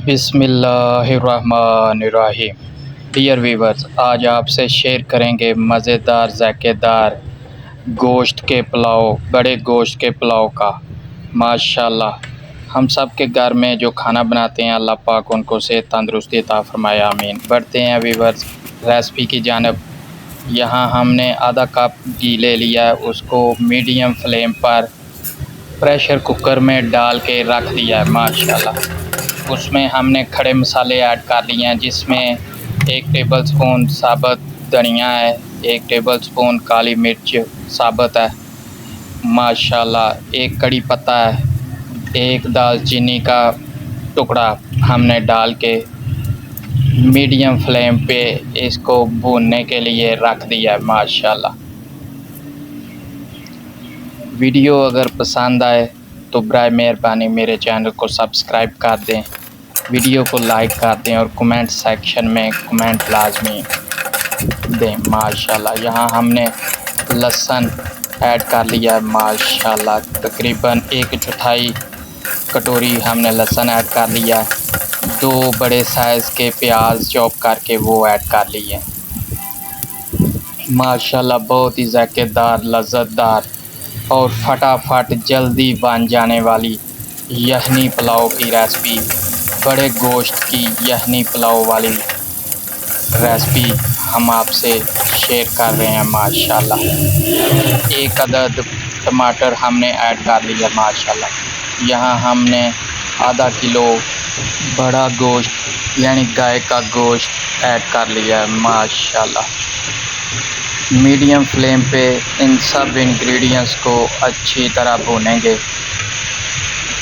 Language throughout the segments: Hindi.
बिस्मिल्लाहिर्रहमानिर्रहीम। डियर वीवर्स, आज आपसे शेयर करेंगे मज़ेदार ज़ायकेदार गोश्त के पुलाव, बड़े गोश्त के पुलाव का। माशाल्लाह, हम सब के घर में जो खाना बनाते हैं अल्लाह पाक उनको सेहत तंदुरुस्ती अता फरमाए, आमीन। बढ़ते हैं वीवर्स रेसिपी की जानब। यहाँ हमने आधा कप घी ले लिया है, उसको मीडियम फ्लेम पर प्रेशर कुकर में डाल के रख दिया है। माशाल्लाह, उसमें हमने खड़े मसाले ऐड कर लिए हैं, जिसमें 1 टेबलस्पून साबुत धनिया है, 1 टेबलस्पून काली मिर्च साबुत है, माशाल्लाह 1 कड़ी पत्ता है, 1 दालचीनी का टुकड़ा हमने डाल के मीडियम फ्लेम पे इसको भूनने के लिए रख दिया है। माशाल्लाह, वीडियो अगर पसंद आए तो बराए मेहरबानी मेरे चैनल को सब्सक्राइब कर दें, वीडियो को लाइक कर दें और कमेंट सेक्शन में कमेंट लाजमी दें। माशाल्लाह, यहाँ हमने लहसुन ऐड कर लिया है। माशाल्लाह, तकरीबन 1/4 कटोरी हमने लहसुन ऐड कर लिया है। 2 बड़े साइज़ के प्याज चॉप करके वो ऐड कर लिए। माशाल्लाह, बहुत ही ज़ायकेदार, लज़्ज़तदार और फटाफट जल्दी बन जाने वाली यखनी पुलाव की रेसिपी, बड़े गोश्त की यखनी पुलाव वाली रेसिपी हम आपसे शेयर कर रहे हैं। माशाल्लाह, 1 अदद टमाटर हमने ऐड कर लिया। माशाल्लाह, यहाँ हमने आधा किलो बड़ा गोश्त यानी गाय का गोश्त ऐड कर लिया है। माशाल्लाह, मीडियम फ्लेम पे इन सब इंग्रेडिएंट्स को अच्छी तरह भूनेंगे।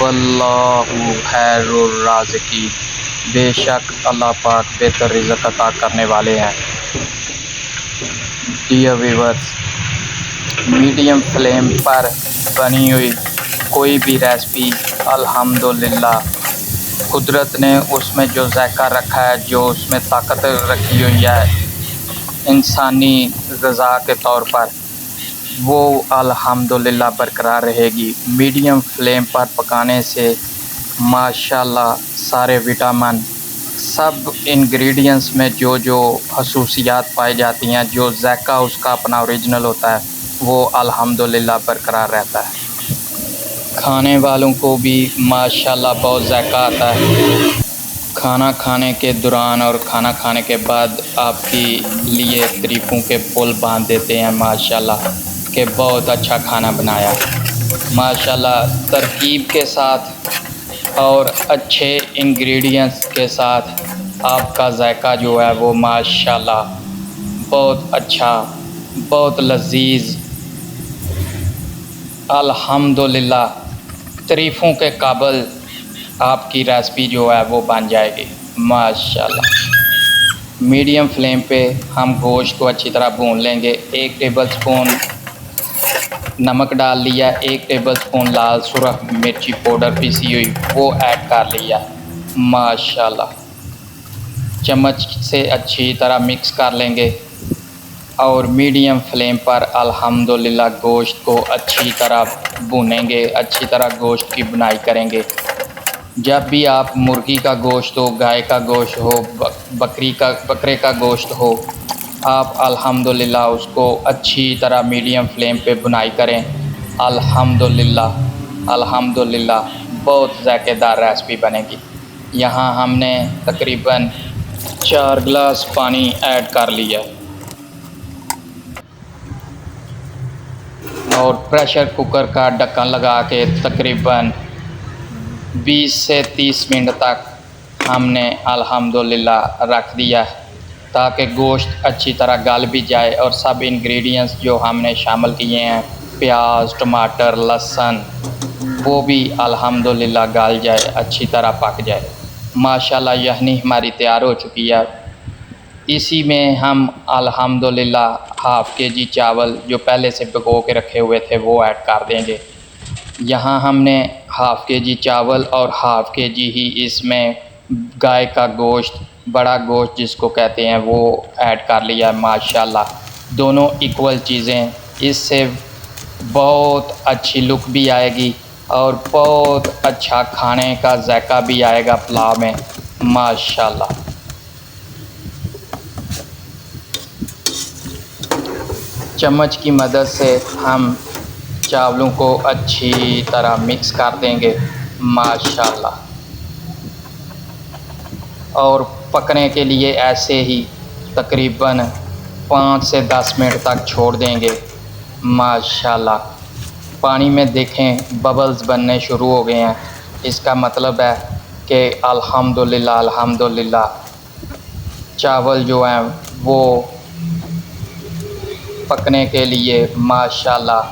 वल्लाहु खैरुर राज़िकीन, बेशक अल्लाह पाक बेहतर रिज़्क़ अता करने वाले हैं। डियर व्यूअर्स, मीडियम फ्लेम पर बनी हुई कोई भी रेसिपी अल्हम्दुलिल्लाह कुदरत ने उसमें जो ज़ायका रखा है, जो उसमें ताकत रखी हुई है इंसानी ग़िज़ा के तौर पर, वो अल्हम्दुलिल्लाह बरकरार रहेगी। मीडियम फ्लेम पर पकाने से माशाल्लाह सारे विटामिन, सब इंग्रेडिएंट्स में जो जो ख़ुसूसियात पाई जाती हैं, जो ज़ायका उसका अपना ओरिजिनल होता है, वो अल्हम्दुलिल्लाह बरकरार रहता है। खाने वालों को भी माशाल्लाह बहुत ज़ायका आता है। खाना खाने के दौरान और खाना खाने के बाद आपके लिए तारीफ़ों के पुल बांध देते हैं माशाल्लाह कि बहुत अच्छा खाना बनाया। माशाल्लाह, तरकीब के साथ और अच्छे इंग्रेडिएंट्स के साथ आपका ज़ायका जो है वो माशाल्लाह बहुत अच्छा, बहुत लज़ीज़, अल्हम्दुलिल्लाह तारीफ़ों के काबिल आपकी रेसिपी जो है वो बन जाएगी। माशाल्लाह, मीडियम फ्लेम पे हम गोश्त को अच्छी तरह भून लेंगे। 1 टेबलस्पून नमक डाल लिया, 1 टेबलस्पून लाल सुरख मिर्ची पाउडर पीसी हुई वो ऐड कर लिया। माशाल्लाह, चम्मच से अच्छी तरह मिक्स कर लेंगे और मीडियम फ्लेम पर अल्हम्दुलिल्लाह गोश्त को अच्छी तरह भूनेंगे, अच्छी तरह गोश्त की बुनाई करेंगे। जब भी आप मुर्गी का गोश्त हो, गाय का गोश्त हो, बकरे का गोश्त हो, आप अल्हम्दुलिल्लाह उसको अच्छी तरह मीडियम फ्लेम पे बुनाई करें। अल्हम्दुलिल्लाह बहुत ज़ायकेदार रेसिपी बनेगी। यहाँ हमने तकरीबन 4 गिलास पानी ऐड कर लिया और प्रेशर कुकर का ढक्कन लगा के तकरीबन 20 से 30 मिनट तक हमने अल्हम्दुलिल्लाह रख दिया ताकि गोश्त अच्छी तरह गल भी जाए और सब इंग्रेडिएंट्स जो हमने शामिल किए हैं, प्याज, टमाटर, लहसुन, वो भी अल्हम्दुलिल्लाह गल जाए, अच्छी तरह पक जाए। माशाल्लाह, यखनी हमारी तैयार हो चुकी है। इसी में हम अल्हम्दुलिल्लाह हाफ़ केजी चावल जो पहले से भिगो के रखे हुए थे वो ऐड कर देंगे। यहाँ हमने हाफ़ केजी चावल और हाफ़ केजी ही इसमें गाय का गोश्त, बड़ा गोश्त जिसको कहते हैं, वो ऐड कर लिया। माशाल्लाह, दोनों इक्वल चीज़ें, इससे बहुत अच्छी लुक भी आएगी और बहुत अच्छा खाने का ज़ायका भी आएगा पुलाव में। माशाल्लाह। चम्मच की मदद से हम चावलों को अच्छी तरह मिक्स कर देंगे माशाल्लाह। और पकने के लिए ऐसे ही तकरीबन 5 से 10 मिनट तक छोड़ देंगे माशाल्लाह। पानी में देखें बबल्स बनने शुरू हो गए हैं, इसका मतलब है कि अल्हम्दुलिल्लाह अल्हम्दुलिल्लाह चावल जो हैं वो पकने के लिए माशाल्लाह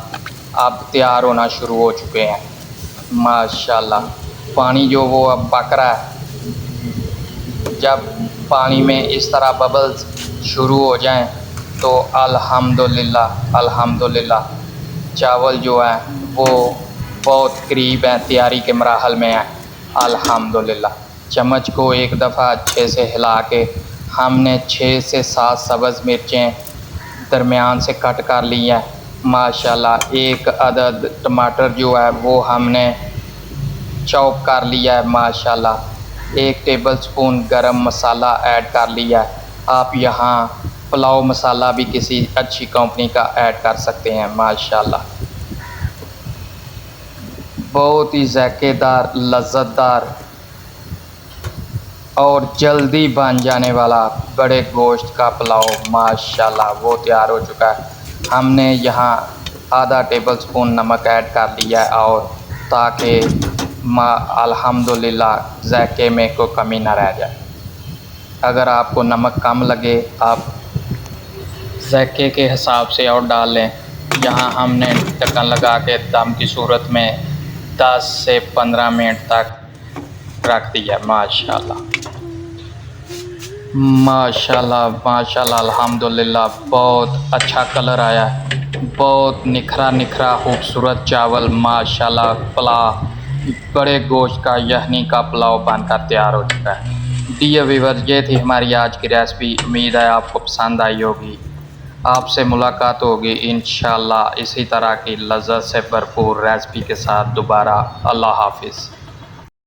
अब तैयार होना शुरू हो चुके हैं माशाल्लाह। पानी जो वो अब पक रहा है, जब पानी में इस तरह बबल्स शुरू हो जाएं तो अल्हम्दुलिल्लाह अल्हम्दुलिल्लाह चावल जो है वो बहुत करीब हैं, तैयारी के मराहल में हैं अल्हम्दुलिल्लाह। चम्मच को एक दफ़ा अच्छे से हिला के हमने 6 से 7 सब्ज़ मिर्चें दरमियान से कट कर ली हैं माशाल्लाह। एक अदद टमाटर जो है वो हमने चॉप कर लिया है माशाल्लाह। 1 टेबलस्पून गरम मसाला ऐड कर लिया है। आप यहाँ पुलाव मसाला भी किसी अच्छी कंपनी का ऐड कर सकते हैं माशाल्लाह। बहुत ही ज़ायकेदार, लज़्ज़तदार और जल्दी बन जाने वाला बड़े गोश्त का पुलाव माशाल्लाह वो तैयार हो चुका है। हमने यहाँ आधा टेबलस्पून नमक ऐड कर लिया है और ताकि अल्हम्दुलिल्लाह ज़ायके में कोई कमी ना रह जाए। अगर आपको नमक कम लगे आप ज़ायके के हिसाब से और डाल लें। यहाँ हमने ढक्कन लगा के दम की सूरत में 10 से 15 मिनट तक रख दिया माशाल्लाह माशाल्लाह माशाल्लाह अल्हम्दुलिल्लाह। बहुत अच्छा कलर आया है, बहुत निखरा निखरा खूबसूरत चावल माशाल्लाह। पुलाव बड़े गोश्त का यखनी का पुलाव बनकर तैयार हो चुका है। डियर व्यूअर्स, ये थी हमारी आज की रेसिपी। उम्मीद है आपको पसंद आई होगी। आपसे मुलाकात होगी इंशाल्लाह इसी तरह की लज़्ज़त से भरपूर रेसिपी के साथ दोबारा। अल्लाह हाफ़िज़।